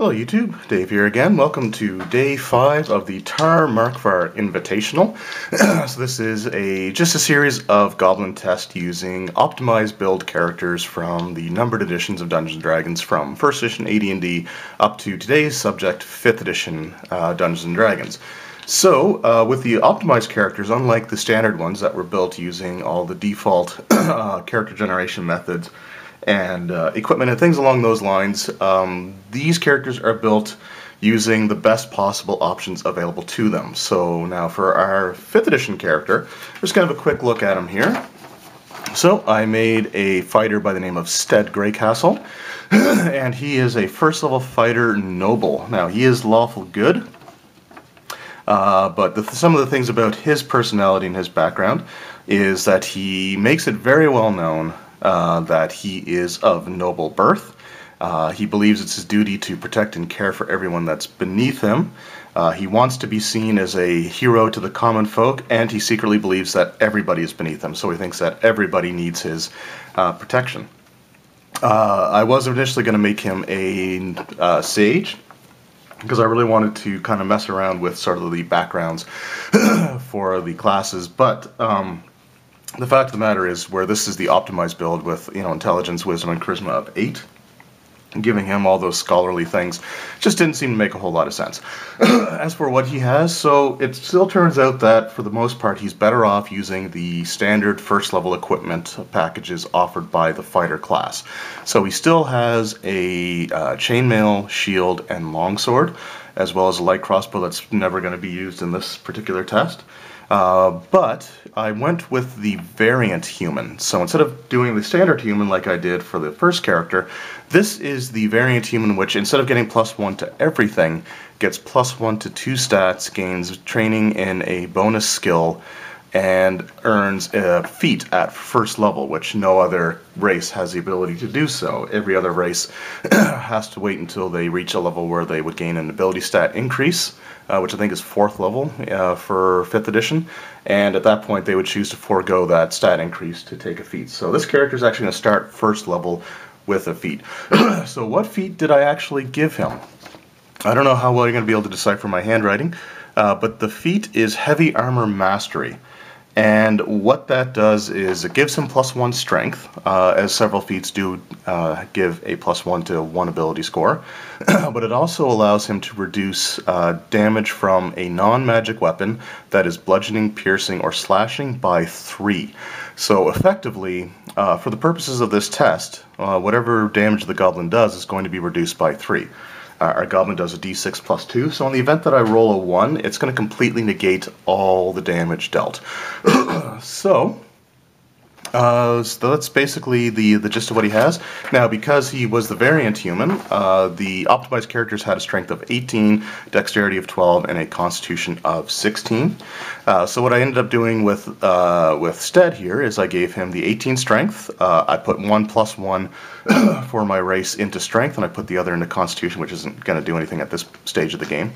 Hello YouTube, Dave here again. Welcome to day 5 of the Markvar Invitational. So this is just a series of Goblin tests using optimized build characters from the numbered editions of Dungeons & Dragons from 1st edition AD&D up to today's subject 5th edition Dungeons & Dragons. So, with the optimized characters, unlike the standard ones that were built using all the default character generation methods and equipment and things along those lines, these characters are built using the best possible options available to them. So now for our 5th edition character, just kind of a quick look at him here. So I made a fighter by the name of Stead Greycastle, and he is a 1st level fighter noble. Now he is lawful good, but some of the things about his personality and his background is that he makes it very well known that he is of noble birth. He believes it's his duty to protect and care for everyone that's beneath him. He wants to be seen as a hero to the common folk, and he secretly believes that everybody is beneath him, so he thinks that everybody needs his protection. I was initially going to make him a sage, because I really wanted to kind of mess around with sort of the backgrounds for the classes, but the fact of the matter is, where this is the optimized build with, intelligence, wisdom, and charisma of 8, giving him all those scholarly things just didn't seem to make a whole lot of sense. As for what he has, so it still turns out that for the most part he's better off using the standard 1st level equipment packages offered by the fighter class. So he still has a chainmail, shield, and longsword, as well as a light crossbow that's never going to be used in this particular test. But I went with the variant human. So instead of doing the standard human like I did for the first character, this is the variant human, which instead of getting +1 to everything, gets +1 to 2 stats, gains training in a bonus skill, and earns a feat at 1st level, which no other race has the ability to do so. Every other race has to wait until they reach a level where they would gain an ability stat increase, which I think is 4th level for 5th edition, and at that point they would choose to forego that stat increase to take a feat. So this character is actually going to start 1st level with a feat. So what feat did I actually give him? I don't know how well you're going to be able to decipher my handwriting, but the feat is Heavy Armor Mastery. And what that does is it gives him +1 strength, as several feats do give a +1 to 1 ability score, but it also allows him to reduce damage from a non-magic weapon that is bludgeoning, piercing, or slashing by 3. So effectively, for the purposes of this test, whatever damage the goblin does is going to be reduced by 3. Our goblin does a d6 + 2, so in the event that I roll a 1, it's going to completely negate all the damage dealt. So that's basically the gist of what he has. Now, because he was the variant human, the optimized characters had a strength of 18, dexterity of 12, and a constitution of 16. So what I ended up doing with Stead here is I gave him the 18 strength. I put 1 + 1 for my race into strength, and I put the other into constitution, which isn't going to do anything at this stage of the game.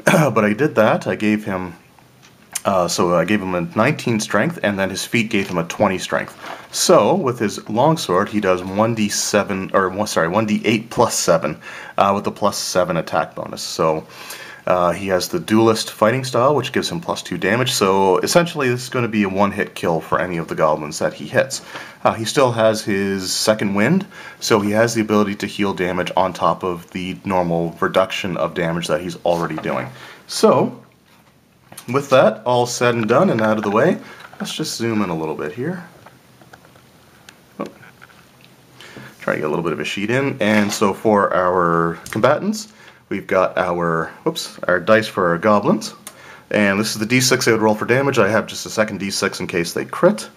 But I did that. I gave him I gave him a 19 strength, and then his feat gave him a 20 strength. So with his longsword, he does 1d7, or sorry, 1d8 + 7, with the +7 attack bonus. So he has the duelist fighting style, which gives him +2 damage. So essentially, this is going to be a one-hit kill for any of the goblins that he hits. He still has his second wind, so he has the ability to heal damage on top of the normal reduction of damage that he's already doing. So with that all said and done and out of the way, let's just zoom in a little bit here. Try to get a little bit of a sheet in. And so for our combatants, we've got our dice for our goblins. And this is the d6 they would roll for damage. I have just a second d6 in case they crit.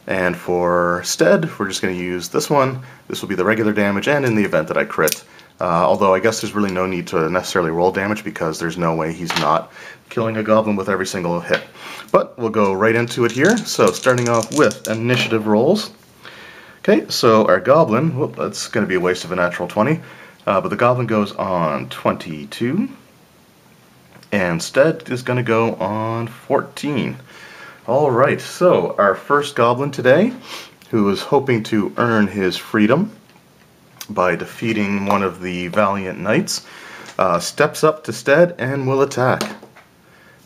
And for Stead, we're just going to use this one. This will be the regular damage, and in the event that I crit, although I guess there's really no need to necessarily roll damage because there's no way he's not killing a goblin with every single hit. But we'll go right into it here. So starting off with initiative rolls. Okay, so our goblin, that's going to be a waste of a natural 20, but the goblin goes on 22, and Stead is going to go on 14. Alright, so our first goblin today, who is hoping to earn his freedom by defeating one of the valiant knights, steps up to Stead and will attack.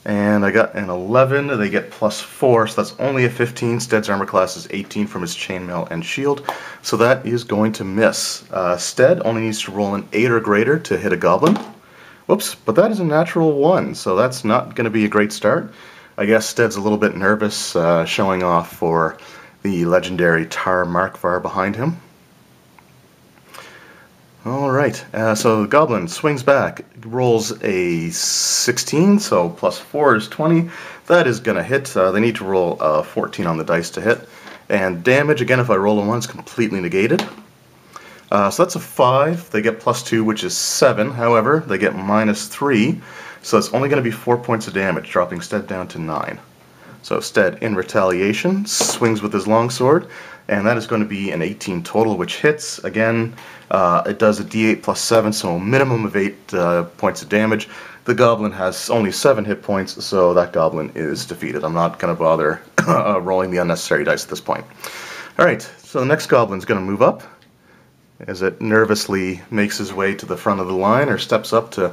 And I got an 11, they get +4, so that's only a 15. Stead's armor class is 18 from his chainmail and shield, so that is going to miss. Stead only needs to roll an 8 or greater to hit a goblin. Whoops, but that is a natural 1, so that's not going to be a great start. I guess Stead's a little bit nervous, showing off for the legendary Tar Markvar behind him. Alright, so the Goblin swings back, rolls a 16, so +4 is 20. That is going to hit. They need to roll 14 on the dice to hit. And damage, again, if I roll a 1, is completely negated. So that's a 5. They get +2, which is 7. However, they get -3, so it's only going to be 4 points of damage, dropping Stead down to 9. So Stead, in retaliation, swings with his longsword, and that is going to be an 18 total, which hits. Again, it does a d8 +7, so a minimum of 8 points of damage. The Goblin has only 7 hit points, so that Goblin is defeated. I'm not going to bother rolling the unnecessary dice at this point. Alright, so the next Goblin's going to move up, as it nervously makes his way to the front of the line, or steps up to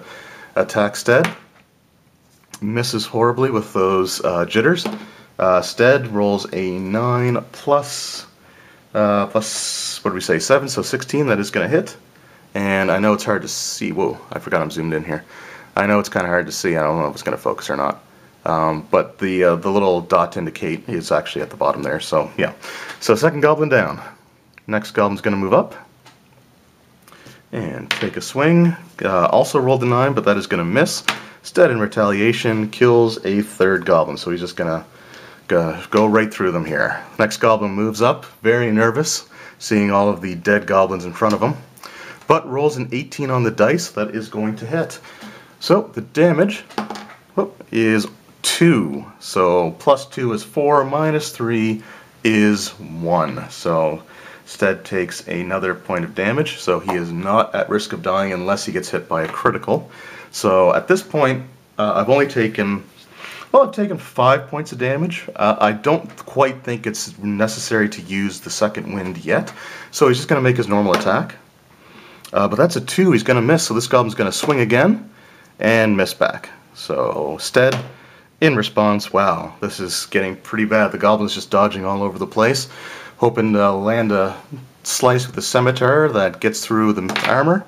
attack Stead. Misses horribly with those jitters. Stead rolls a 9 plus, what do we say, 7, so 16, that is going to hit. And I know it's hard to see. Whoa, I forgot I'm zoomed in here. I know it's kind of hard to see. I don't know if it's going to focus or not. But the little dot to indicate is actually at the bottom there, so yeah. So second Goblin down. Next Goblin's going to move up and take a swing. Also rolled a 9, but that is going to miss. Stead, in retaliation, kills a third Goblin, so he's just going to go right through them here. Next Goblin moves up, very nervous, seeing all of the dead Goblins in front of him, but rolls an 18 on the dice. That is going to hit. So the damage is 2, so +2 is 4, -3 is 1. So Stead takes another point of damage, so he is not at risk of dying unless he gets hit by a critical. So at this point, I've only taken, well, I've taken 5 points of damage. I don't quite think it's necessary to use the second wind yet, so he's just going to make his normal attack. But that's a 2, he's going to miss, so this Goblin's going to swing again and miss back. So Stead, in response, wow, this is getting pretty bad. The Goblin's just dodging all over the place, hoping to land a slice with the scimitar that gets through the armor.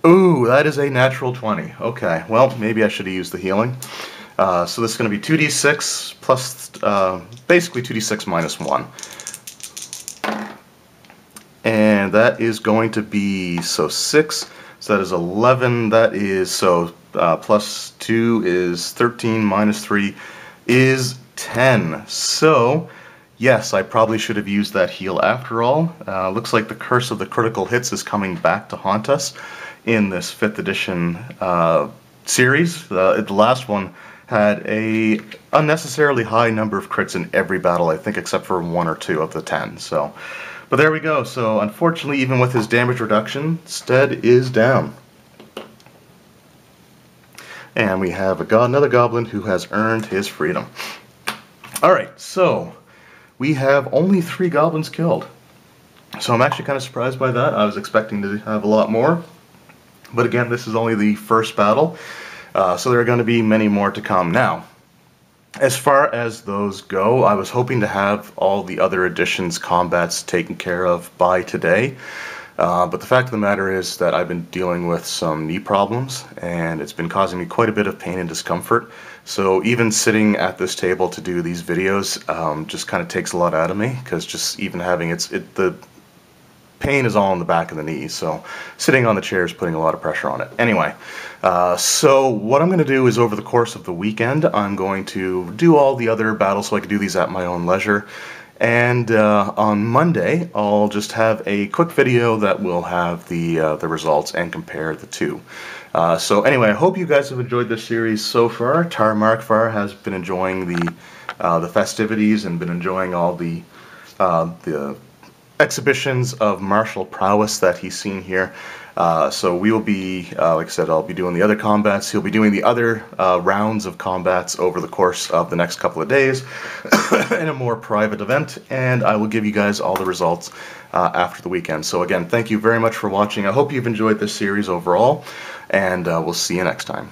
Ooh, that is a natural 20. Okay, well, maybe I should have used the healing. So this is going to be 2d6 plus, basically 2d6 -1. And that is going to be, so 6, so that is 11, that is, so +2 is 13, -3 is 10. So, yes, I probably should have used that heal after all. Looks like the curse of the critical hits is coming back to haunt us in this 5th edition series. The last one had a unnecessarily high number of crits in every battle, I think, except for 1 or 2 of the 10. So, but there we go. So unfortunately, even with his damage reduction, Stead is down. And we have another Goblin who has earned his freedom. Alright, so we have only 3 Goblins killed. So I'm actually kind of surprised by that. I was expecting to have a lot more. But again, this is only the first battle, so there are going to be many more to come. Now, as far as those go, I was hoping to have all the other editions' combats taken care of by today. But the fact of the matter is that I've been dealing with some knee problems, and it's been causing me quite a bit of pain and discomfort. So even sitting at this table to do these videos just kind of takes a lot out of me, because just even having the pain is all in the back of the knee, so sitting on the chair is putting a lot of pressure on it. Anyway, so what I'm going to do is over the course of the weekend, I'm going to do all the other battles so I can do these at my own leisure. And on Monday, I'll just have a quick video that will have the results and compare the two. So anyway, I hope you guys have enjoyed this series so far. Tar Markvar has been enjoying the festivities and been enjoying all the exhibitions of martial prowess that he's seen here. So we will be, like I said, I'll be doing the other combats. He'll be doing the other rounds of combats over the course of the next couple of days in a more private event, and I will give you guys all the results after the weekend. So again, thank you very much for watching. I hope you've enjoyed this series overall, and we'll see you next time.